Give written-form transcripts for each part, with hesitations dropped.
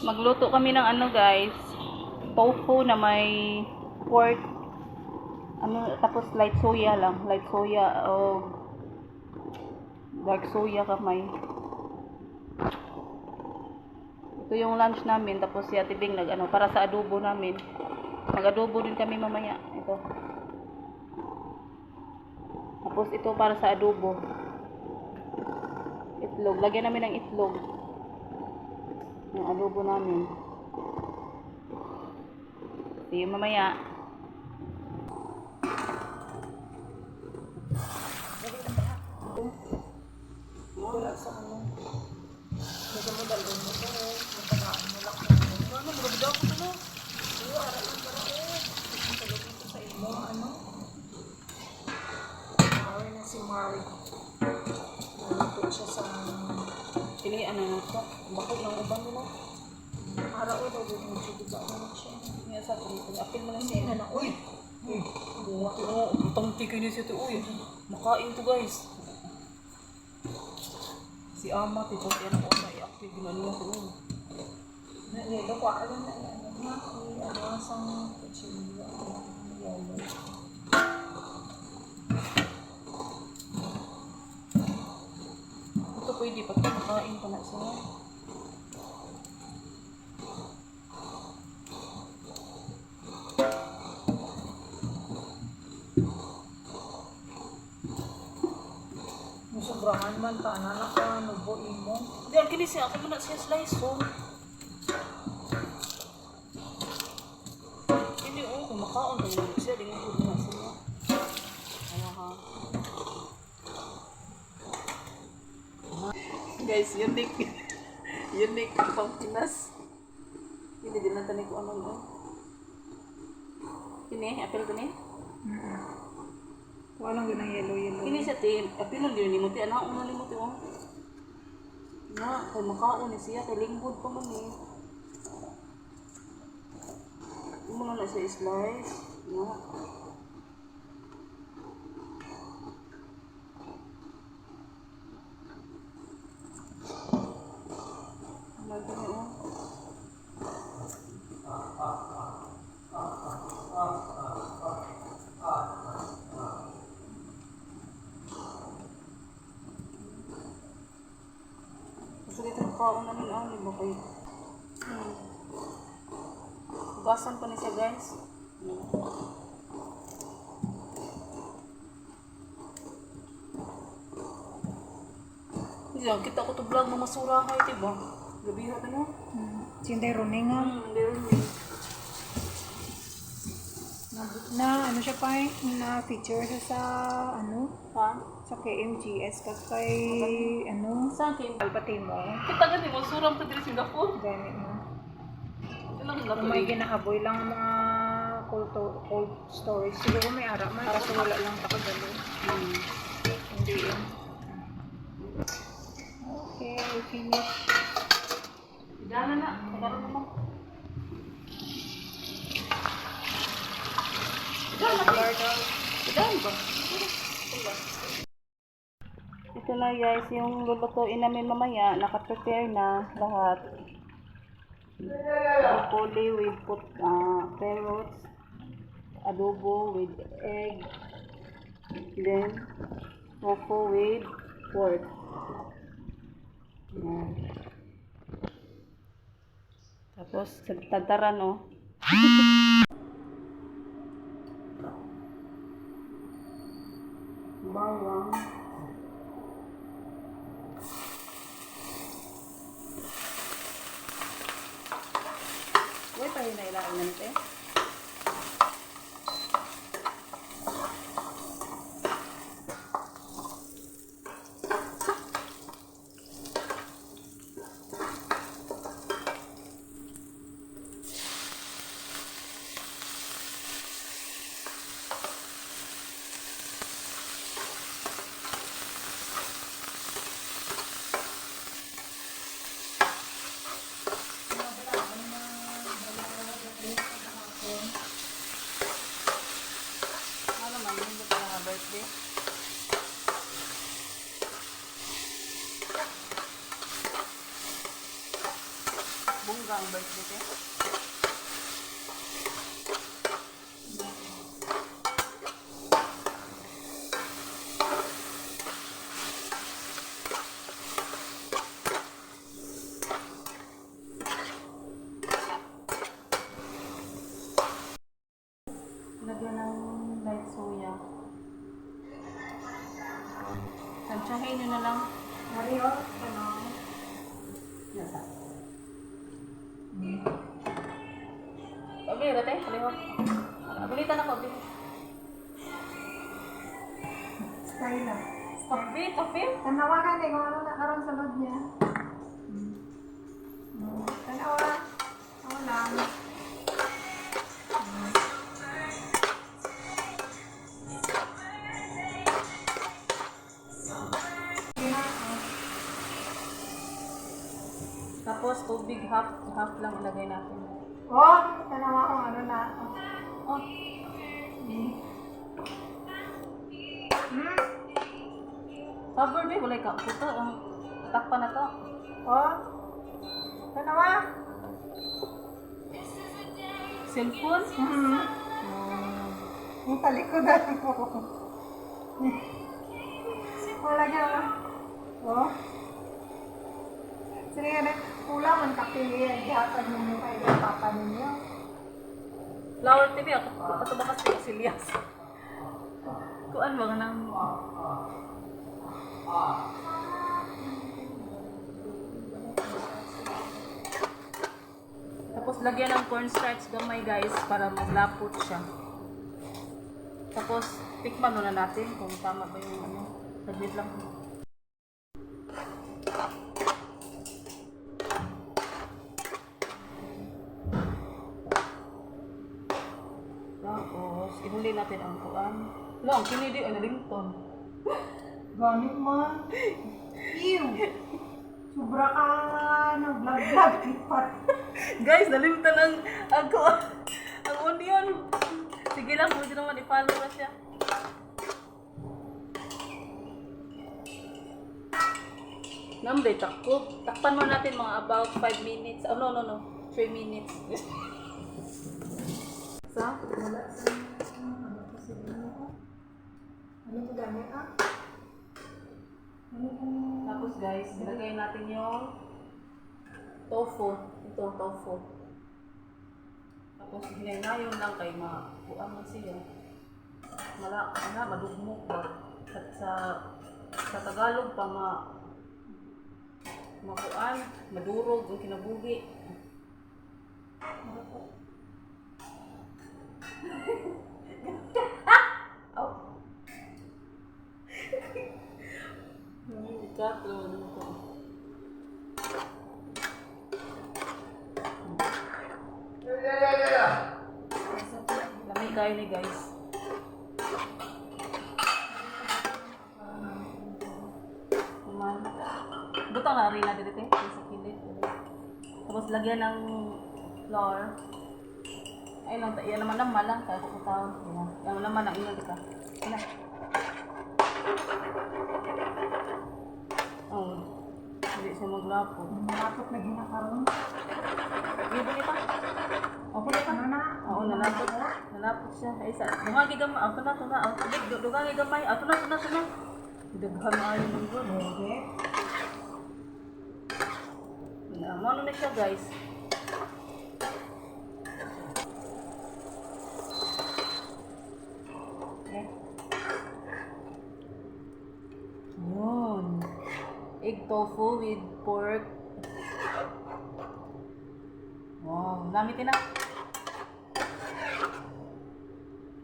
Magluto kami ng ano guys, tofu na may pork, ano, tapos light soya lang, light soya o dark soya kamay. Ito yung lunch namin, tapos si Ate Bing nag ano, para sa adobo namin. Mag-adobo din kami mamaya. Ito. Tapos ito para sa adobo. Itlog, lagyan namin ng itlog. Yung adobo namin. See you mamaya. Wala sa ano. Medyo mo dalawin mo ito. Magpagaan mo lang. Ano, magabida ko ito no? Oo, aral lang para eh. Talog ito sa ilo. Ano? Mari na si Mari. Nalito siya sa... Pili ano na ito? Bakit ng uban nila? Araw o daw yung siya. Ano siya? Nga sa ito. Apil mo lang Hindi siya. na na. Uy! Buwak ito. Utang tikay niya siya ito. Uy, makain to guys. Si Ama, ito yan ako na i-active na niya ito. Nalito ko. Alam na yan. Ano sang kutsilyo. Yellow. Ito pwede pag makain pa na siya. Sobrahan man ta na ka nubo imo. Hindi, ang kini siya. Ako muna siya slice oh. Hindi oh, kung makaon pa naman siya. Di nga po na siya. Ayaw ha. Guys, unique. Unique ang Pampinas. Hindi din natin ko ano no. Kini, apel ko ni. Walang ganang yellow. Kini siya tin. Apel lang din ni mo ti. Ano ang ni mo ti oh. Na, kay makaon ni siya. Kay linggod pa man eh. Mo na siya slice. Na. Lagi ni oh. Kasi dito nakaon namin ang iba kayo. Hugasan pa ni siya guys. Yan, kita ko to vlog ng masurahay, diba? Gabi ha no? Sinday Roning nga. Meron din. Na ano siya pa eh, na feature siya sa ano, Ha? sa KMGS kay ano, Sa akin. Alpatimo. Kita gani mo, surang pa diri Singapore. Gani mo. Ito lang Kung may ginahaboy lang ang mga cold storage. Siguro may ara man kasi wala lang takadalo. Hindi yun. Okay, finish. Gana na. Karoon naman. Gana ba? Gana ba? Ito na guys, yung lulutuin namin mamaya, naka-prepare na lahat. Broccoli with carrots, adobo with egg, then tofu with pork. Yan. Tapos, tagtaran oh. Bawang. Wait, tayo na ilain natin. birthday. Bunggang. birthday. Lagyan ng light soya. Tansyahin nyo na lang. Mario, ano? Yata. Pabili, rate? Kalihok. Abulitan ako, abuli. Style na. Tabi, tabi. Tanawagan kung ano nakaroon sa loob niya. Tanawa. Ako lang. Tapos, tubig half lang ilagay natin. Oh, tanawa kung ano na. Oh, cover ba? Walay ka. Puto, takpan na to. Oh, tanawa. Cellphone? Yung talikodan ko. Wala niya. Oh. Sige na, kulang man kapili. Ihatag ninyo kayo ng papa ninyo. Flower TV, ako patubakas ko si Elias. Kuan ba ka nang... Tapos lagyan ng cornstarch gamay guys para maglapot siya. Tapos tikman muna natin kung tama ba yung ano. Saglit lang. Tapos ihuli natin ang kuan. Lang, kinidi ay nalimton. Gamit mo. Ew. Sobra ka nag-vlog-vlog. Ipat. Guys, nalimtan ang kuan. Ang onion. Sige lang, pwede naman i-follow na siya. Namday takpo. Takpan mo natin mga about 5 minutes. Oh, no. 3 minutes. Sa? Wala sa ano to si ano ko? Ano to gamit ah? Ano kung... Tapos guys, ilagay natin yung tofu. Ito, tofu. Tapos ginayon lang kay makuan man siya. Madugmok ba? At sa Tagalog pa makuan, madurog ang kinabuhi. Oh. Katlo nito. Lamay kayo ni guys. Kuman. Butang na rin natin dito sa kilid. Tapos lagyan ng flour. Ay lang, yan naman lang kaya ko tawon. Yan naman ang inyo dito. Ano? Oh. Hindi siya maglapot. Malapot na ginakaroon. Ibo nito. Opo nito. Ano na? Oo, nalapot. Nalapot siya. Ay, dungagi gamay. Ato na. Dungagi gamay. Ato na. Daghan na ayaw ng good. Okay. Ano na siya guys. Okay. Yun. Egg tofu with pork. Wow, lamitin na.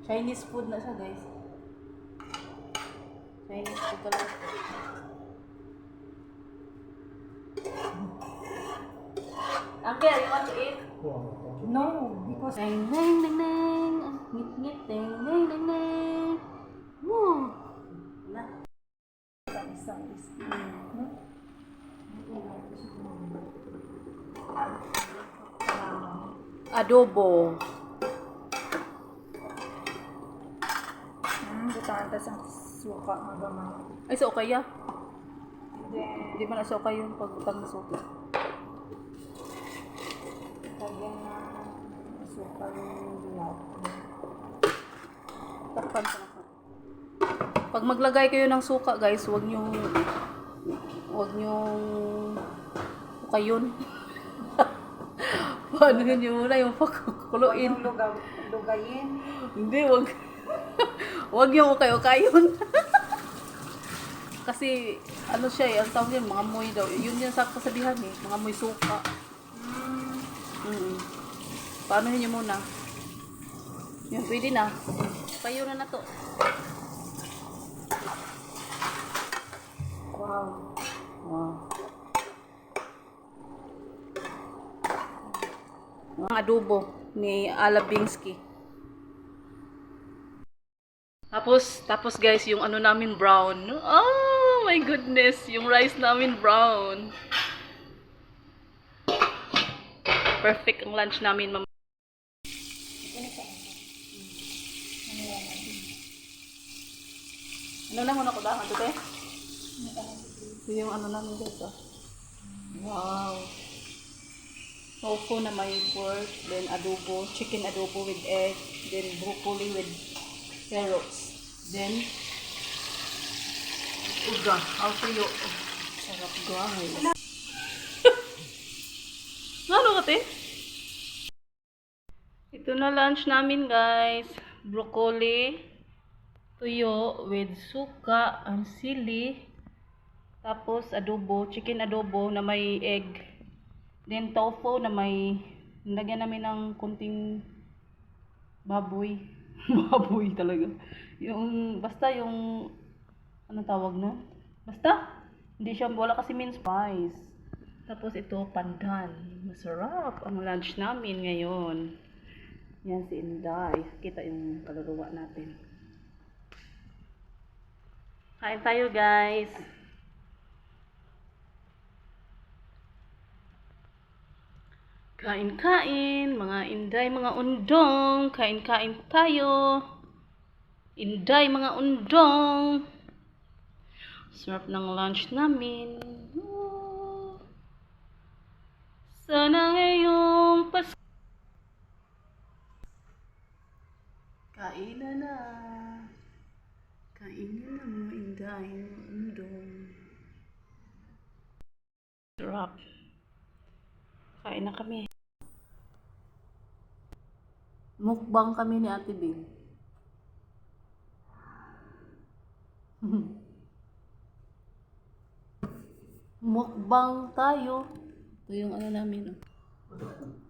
Chinese food na siya guys. Chinese food talaga. Uncle, you want to eat? No, because... Ding ding ding ding. Ngit ngit ding ding ding ding. Woo. Na. Isang. Adobo. Butaan ta sa suka magamang. Ay, so kaya? Then, Hindi man na so kayo pag suka. Sukal luto. Takpan ko na. Pag maglagay kayo ng suka, guys, wag nyong kayon. Paano yun muna yung pakukuluin? Yung lugayin. Hindi, wag. Wag yung kayo-kayon. Kasi, ano siya eh, ang tawag yun, mga amoy daw. Yun yung sa kasabihan eh, mga amoy suka. Paano yun muna? Yan, pwede na. Kayo na to. Wow. Wow. Ang adobo ni Alabinsky. Tapos guys, yung ano namin brown. Oh my goodness, yung rice namin brown. Perfect ang lunch namin, ma'am. Ano na muna ko dahan, te? Ito yung ano namin guys, oh. Wow. Tofu na may pork, then adobo, chicken adobo with egg, then broccoli with carrots, then uga, alfredo. Sarap guys. Ano ka te? Ito na lunch namin guys. Broccoli, tuyo with suka and sili. Tapos adobo, chicken adobo na may egg. Then tofu na may nilagyan namin ng kunting baboy. Baboy talaga. Yung basta yung ano tawag na? Basta hindi siya wala kasi min spice. Tapos ito pandan. Masarap ang lunch namin ngayon. Yan si Inday. Kita yung kaluluwa natin. Kain tayo guys. Kain-kain, mga Inday, mga undong. Kain-kain tayo. Inday, mga undong. Sarap ng lunch namin. Sana ngayong Pasko. Kain na. Kain na mga Inday, mga undong. Sarap. Kain na kami. Mukbang kami ni Ate Bing. Mukbang tayo. Ito yung ano namin. Oh.